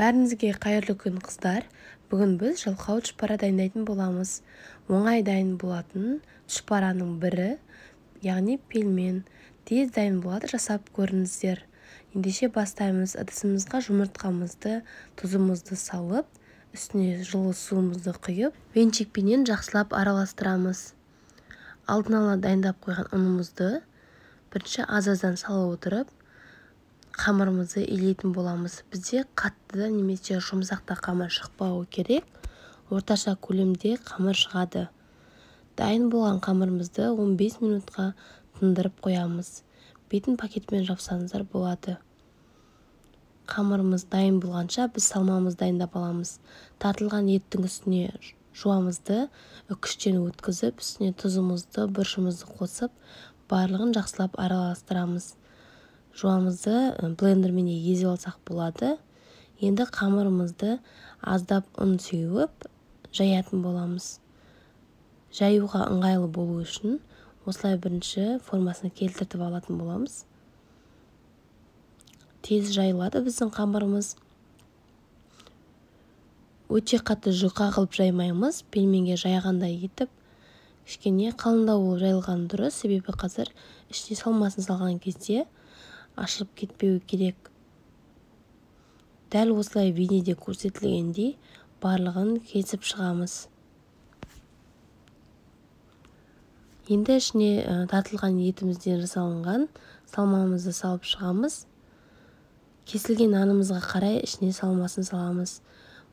Бәріңізге қайырлы күн, қыздар. Бүгін біз жалқау тұшпара дайындайтын боламыз. Оңай дайын болатын тұшпараның бірі, яғни пельмен. Тез дайын болады, жасап көріңіздер. Ендеше бастаймыз. Ыдысымызға жұмыртқамызды, тұзымызды салып, үстіне жылы суымызды құйып, венчикпенен жақсылап араластырамыз. Алдын ала дайындап қойған ұнымызды бірінші аз-аздан сала отырып, қамырымызды илейтін боламыз. Бізде қатты немесе жұмсақта қамыр шықпауы керек. Орташа көлемде қамыр шығады. Дайын болған қамырымызды 15 минутқа тындырып қоямыз. Бетін пакетпен жапсаңыздар болады. Қамырымыз дайын болғанша біз салмамызды дайындап аламыз. Тартылған еттің үстіне жуамызды үккіштен өткізіп, үстіне тұзымызды, бұршымызды қосып, барлығын жақсылап араластырамыз. Жуамызды блендермен езіп алсақ болады. Енді қамырымызды аздап ұн сеуіп жаятын боламыз. Жаюға ыңғайлы болу үшін осылай бірінші формасына келтіртіп алатын боламыз. Тез жайылады біздің қамырымыз. Өте қатты жұқа қылып жаймаймыз. Пельменге жайғандай етіп, кішкене қалыңдау болып жайылған дұрыс. Себебі қазір ішіне салмасын салған кезде ашылып кетпеуі керек. Дәл осылай бейнеде көрсетілгендей барлығын кесіп шығамыз. Енді ішіне тартылған етімізден жасалынған салмамызды салып шығамыз. Кесілген нанымызға қарай ішіне салмасын саламыз.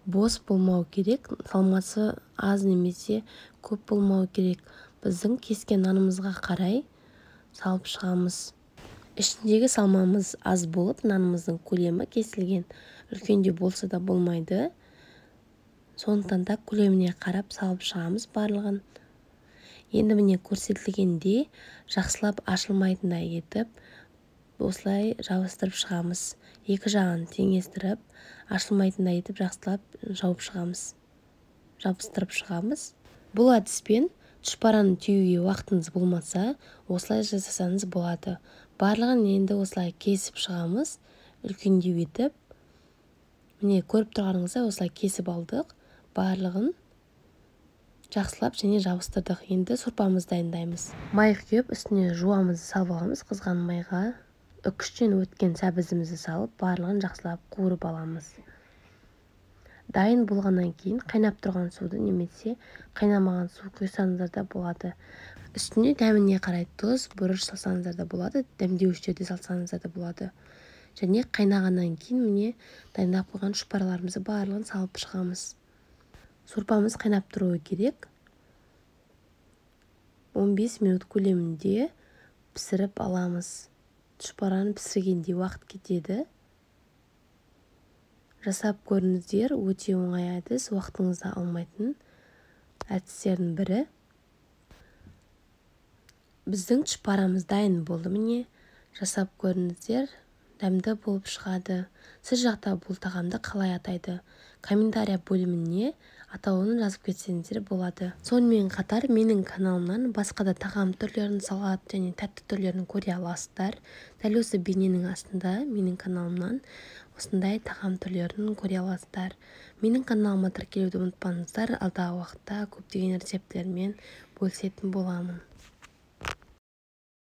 Бос болмау керек, салмасы аз немесе көп болмау керек. Біздің кескен нанымызға қарай салып шығамыз. Ішіндегі салмамыз аз болып, нанымыздың көлемі кесілген. Үлкенде болса да болмайды. Сондықтан да көлеміне қарап салып шығамыз барлығын. Енді міне көрсетілгенде жақсылап ашылмайтындай етіп, осылай жабыстырып шығамыз. Екі жағын теңестіріп, ашылмайтындай етіп жақсылап жабыстырып шығамыз. Бұл әдіспен тұшпараны түйуге уақытыңыз болмаса, осылай жасасаңыз болады. Барлығын енді осылай кесіп шығамыз, үлкендеу етіп. Міне көріп тұрғаныңызда осылай кесіп алдық. Барлығын жақсылап және жабыстырдық. Енді сорпамызды дайындаймыз. Май құйып, үстіне жуамызды салып аламыз. Қызған майға үккіштен өткен сәбізімізді салып, барлығын жақсылап қуырып аламыз. Дайын болғаннан кейін қайнап тұрған суды немесе қайнамаған су құйсаңыздар да болады. Үстіне дәміне қарай тұз, бұрыш салсаңыздар да болады, дәмдеуіштерде салсаңыздар да болады. Және қайнағаннан кейін міне дайындап қойған тұшпараларымызды барлығын салып шығамыз. Сорпамыз қайнап тұруы керек. 15 минут көлемінде пісіріп аламыз. Тұшпараны пісіргенде уақыт кетеді. Жасап көріңіздер, өте оңай әдіс, уақытыңызды алмайтын әдістердің бірі. Біздің тұшпарамыз дайын болды міне. Жасап көріңіздер, дәмді болып шығады. Сіз жақта бұл тағамды қалай атайды? Комментария бөліміне атауын жазып кетсеңіздер болады. Сонымен қатар менің каналымнан басқа да тағам түрлерін, салат және тәтті түрлерін көре аласыздар. Дәл осы бейненің астында менің каналымнан осындай тағам түрлерін көре аласыздар. Менің каналыма тіркелуді ұмытпаңыздар. Алдағы уақытта көптеген рецепттермен бөлісетін боламын.